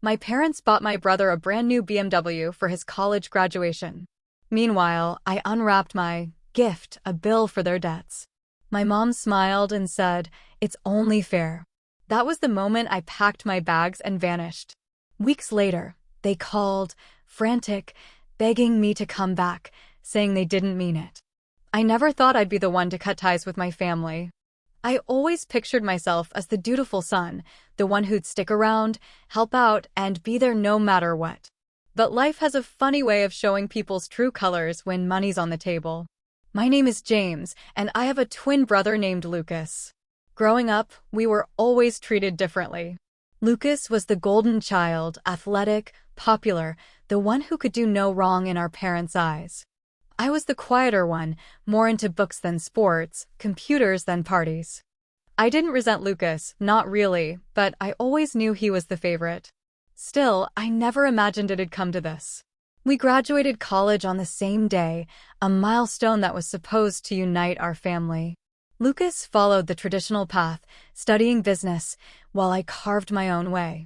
My parents bought my brother a brand new BMW for his college graduation. Meanwhile, I unwrapped my gift, a bill for their debts. My mom smiled and said, "It's only fair." That was the moment I packed my bags and vanished. Weeks later, they called, frantic, begging me to come back, saying they didn't mean it. I never thought I'd be the one to cut ties with my family. I always pictured myself as the dutiful son, the one who'd stick around, help out, and be there no matter what. But life has a funny way of showing people's true colors when money's on the table. My name is James, and I have a twin brother named Lucas. Growing up, we were always treated differently. Lucas was the golden child, athletic, popular, the one who could do no wrong in our parents' eyes. I was the quieter one, more into books than sports, computers than parties. I didn't resent Lucas, not really, but I always knew he was the favorite. Still, I never imagined it'd come to this. We graduated college on the same day, a milestone that was supposed to unite our family. Lucas followed the traditional path, studying business, while I carved my own way.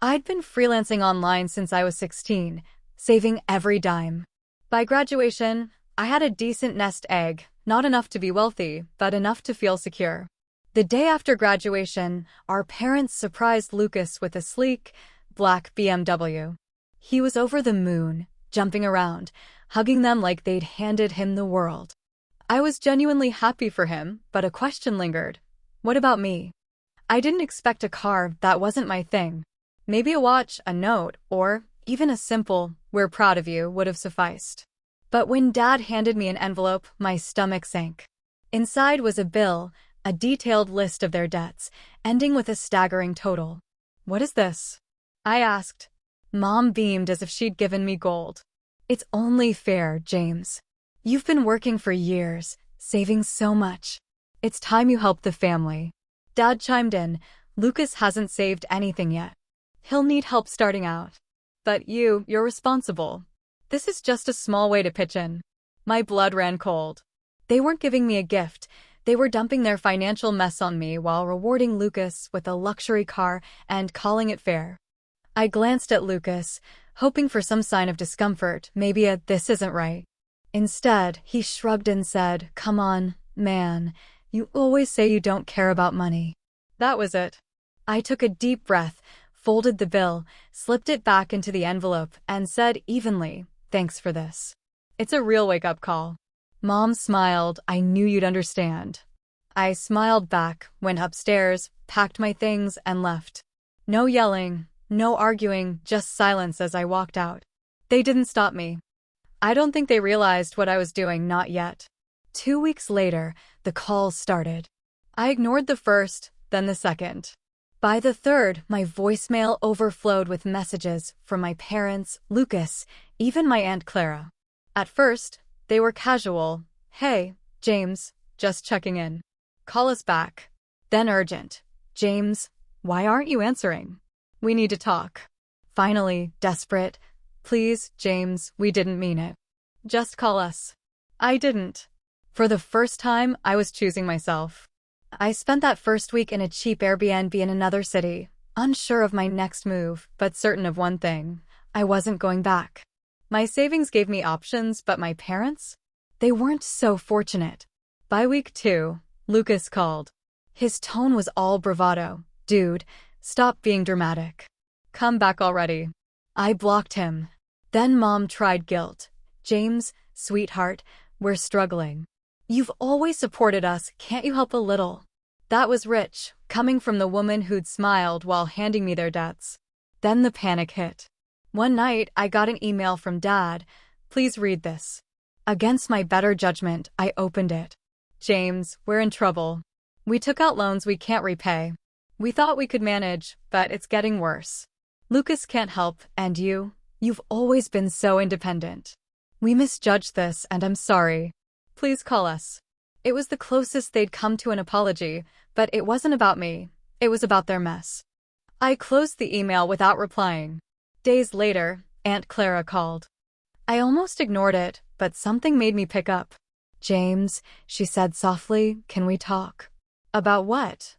I'd been freelancing online since I was 16, saving every dime. By graduation, I had a decent nest egg, not enough to be wealthy, but enough to feel secure. The day after graduation, our parents surprised Lucas with a sleek, black BMW. He was over the moon, jumping around, hugging them like they'd handed him the world. I was genuinely happy for him, but a question lingered. What about me? I didn't expect a car, that wasn't my thing. Maybe a watch, a note, or even a simple, "We're proud of you," would have sufficed. But when Dad handed me an envelope, my stomach sank. Inside was a bill, a detailed list of their debts, ending with a staggering total. "What is this?" I asked. Mom beamed as if she'd given me gold. "It's only fair, James. You've been working for years, saving so much. It's time you helped the family." Dad chimed in, "Lucas hasn't saved anything yet. He'll need help starting out. But you're responsible. This is just a small way to pitch in." My blood ran cold. They weren't giving me a gift. They were dumping their financial mess on me while rewarding Lucas with a luxury car and calling it fair. I glanced at Lucas, hoping for some sign of discomfort, maybe a "this isn't right." Instead, he shrugged and said, "Come on, man. You always say you don't care about money." That was it. I took a deep breath, folded the bill, slipped it back into the envelope, and said evenly, "Thanks for this." It's a real wake-up call. Mom smiled. "I knew you'd understand." I smiled back, went upstairs, packed my things, and left. No yelling, no arguing, just silence as I walked out. They didn't stop me. I don't think they realized what I was doing, not yet. 2 weeks later, the calls started. I ignored the first, then the second. By the third, my voicemail overflowed with messages from my parents, Lucas, even my Aunt Clara. At first, they were casual. "Hey, James, just checking in. Call us back." Then urgent. "James, why aren't you answering? We need to talk." Finally, desperate. "Please, James, we didn't mean it. Just call us." I didn't. For the first time, I was choosing myself. I spent that first week in a cheap Airbnb in another city, unsure of my next move, but certain of one thing: I wasn't going back. My savings gave me options, but my parents? They weren't so fortunate. By week 2, Lucas called. His tone was all bravado. "Dude, stop being dramatic. Come back already." I blocked him. Then Mom tried guilt. "James, sweetheart, we're struggling. You've always supported us, can't you help a little?" That was rich, coming from the woman who'd smiled while handing me their debts. Then the panic hit. One night, I got an email from Dad. "Please read this." Against my better judgment, I opened it. "James, we're in trouble. We took out loans we can't repay. We thought we could manage, but it's getting worse. Lucas can't help, and you've always been so independent. We misjudged this, and I'm sorry. Please call us." It was the closest they'd come to an apology, but it wasn't about me. It was about their mess. I closed the email without replying. Days later, Aunt Clara called. I almost ignored it, but something made me pick up. "James," she said softly, "can we talk?" "About what?"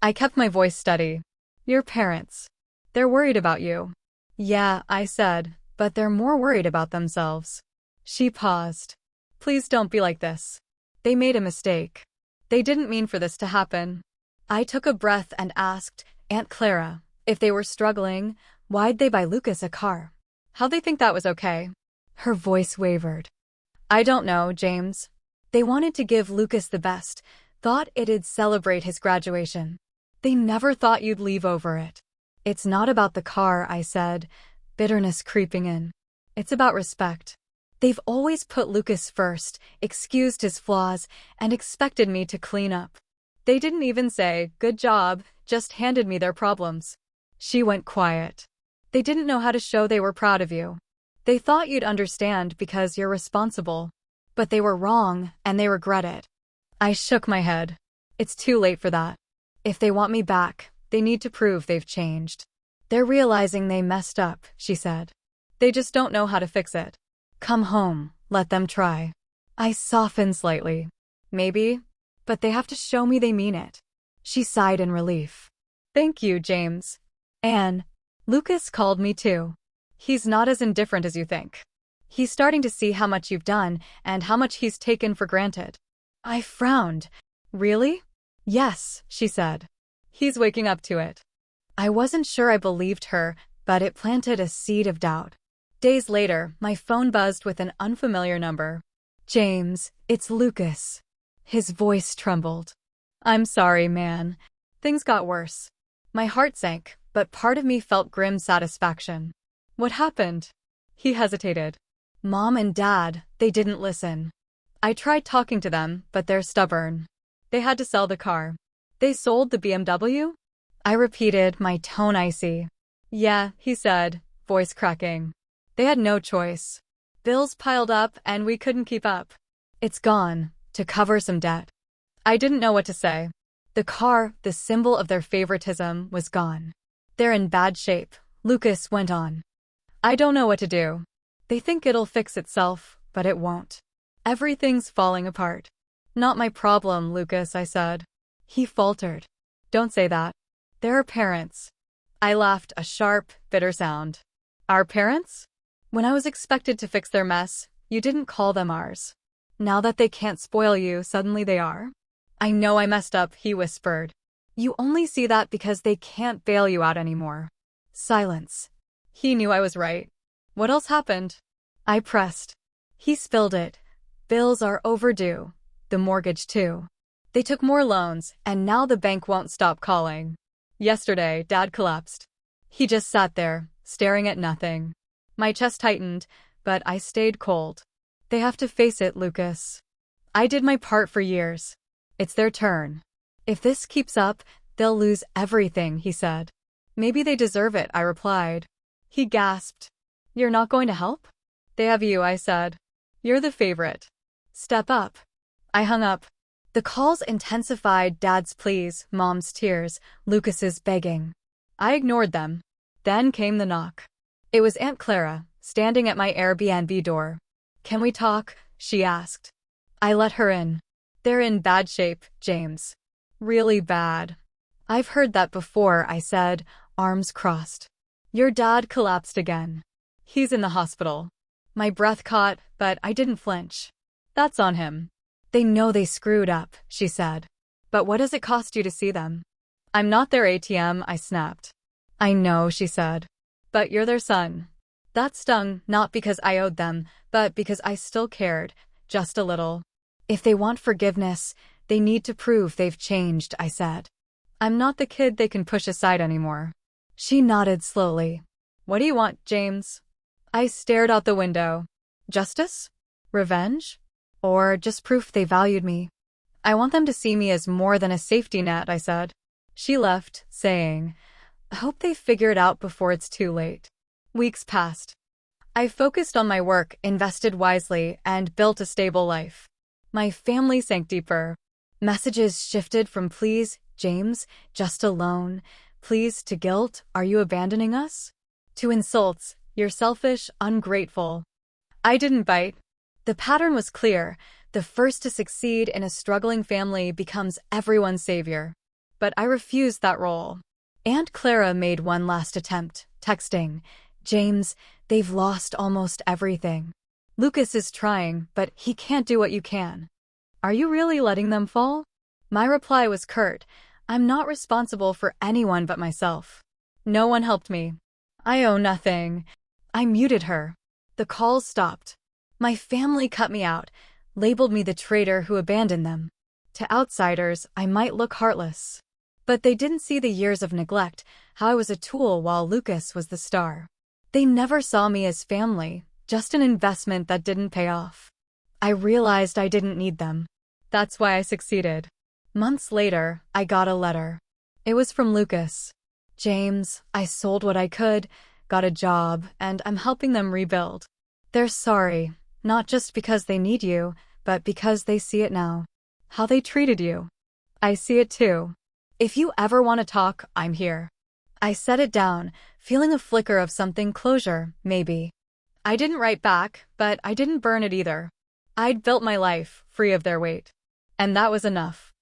I kept my voice steady. "Your parents. They're worried about you." Yeah, I said, but they're more worried about themselves. She paused. Please don't be like this. They made a mistake. They didn't mean for this to happen. I took a breath and asked Aunt Clara, if they were struggling, why'd they buy Lucas a car? How'd they think that was okay? Her voice wavered. I don't know, James. They wanted to give Lucas the best, thought it'd celebrate his graduation. They never thought you'd leave over it. It's not about the car, I said, bitterness creeping in. It's about respect. They've always put Lucas first, excused his flaws, and expected me to clean up. They didn't even say, good job, just handed me their problems. She went quiet. They didn't know how to show they were proud of you. They thought you'd understand because you're responsible. But they were wrong, and they regret it. I shook my head. It's too late for that. If they want me back, they need to prove they've changed. They're realizing they messed up, she said. They just don't know how to fix it. Come home, let them try. I softened slightly. Maybe, but they have to show me they mean it. She sighed in relief. Thank you, James. Anne, Lucas called me too. He's not as indifferent as you think. He's starting to see how much you've done and how much he's taken for granted. I frowned. Really? Yes, she said. He's waking up to it. I wasn't sure I believed her, but it planted a seed of doubt. Days later, my phone buzzed with an unfamiliar number. James, it's Lucas. His voice trembled. I'm sorry, man. Things got worse. My heart sank, but part of me felt grim satisfaction. What happened? He hesitated. Mom and Dad, they didn't listen. I tried talking to them, but they're stubborn. They had to sell the car. They sold the BMW? I repeated, my tone icy. Yeah, he said, voice cracking. They had no choice. Bills piled up and we couldn't keep up. It's gone, to cover some debt. I didn't know what to say. The car, the symbol of their favoritism, was gone. They're in bad shape, Lucas went on. I don't know what to do. They think it'll fix itself, but it won't. Everything's falling apart. Not my problem, Lucas, I said. He faltered. Don't say that. They're our parents. I laughed, a sharp, bitter sound. Our parents? When I was expected to fix their mess, you didn't call them ours. Now that they can't spoil you, suddenly they are? I know I messed up, he whispered. You only see that because they can't bail you out anymore. Silence. He knew I was right. What else happened? I pressed. He spilled it. Bills are overdue. The mortgage too. They took more loans, and now the bank won't stop calling. Yesterday, Dad collapsed. He just sat there, staring at nothing. My chest tightened, but I stayed cold. They have to face it, Lucas. I did my part for years. It's their turn. If this keeps up, they'll lose everything, he said. Maybe they deserve it, I replied. He gasped. You're not going to help? They have you, I said. You're the favorite. Step up. I hung up. The calls intensified, Dad's pleas, Mom's tears, Lucas's begging. I ignored them. Then came the knock. It was Aunt Clara, standing at my Airbnb door. Can we talk? She asked. I let her in. They're in bad shape, James. Really bad. I've heard that before, I said, arms crossed. Your dad collapsed again. He's in the hospital. My breath caught, but I didn't flinch. That's on him. They know they screwed up, she said. But what does it cost you to see them? I'm not their ATM, I snapped. I know, she said. But you're their son. That stung, not because I owed them, but because I still cared, just a little. If they want forgiveness, they need to prove they've changed, I said. I'm not the kid they can push aside anymore. She nodded slowly. What do you want, James? I stared out the window. Justice? Revenge? Or just proof they valued me? I want them to see me as more than a safety net, I said. She left, saying, I hope they figure it out before it's too late. Weeks passed. I focused on my work, invested wisely, and built a stable life. My family sank deeper. Messages shifted from please, James, just a loan, please to guilt, are you abandoning us? To insults, you're selfish, ungrateful. I didn't bite. The pattern was clear. The first to succeed in a struggling family becomes everyone's savior. But I refused that role. Aunt Clara made one last attempt, texting, James, they've lost almost everything. Lucas is trying, but he can't do what you can. Are you really letting them fall? My reply was curt. I'm not responsible for anyone but myself. No one helped me. I owe nothing. I muted her. The calls stopped. My family cut me out, labeled me the traitor who abandoned them. To outsiders, I might look heartless. But they didn't see the years of neglect, how I was a tool while Lucas was the star. They never saw me as family, just an investment that didn't pay off. I realized I didn't need them. That's why I succeeded. Months later, I got a letter. It was from Lucas. James, I sold what I could, got a job, and I'm helping them rebuild. They're sorry, not just because they need you, but because they see it now. How they treated you. I see it too. If you ever want to talk, I'm here. I set it down, feeling a flicker of something closure, maybe. I didn't write back, but I didn't burn it either. I'd built my life, free of their weight. And that was enough.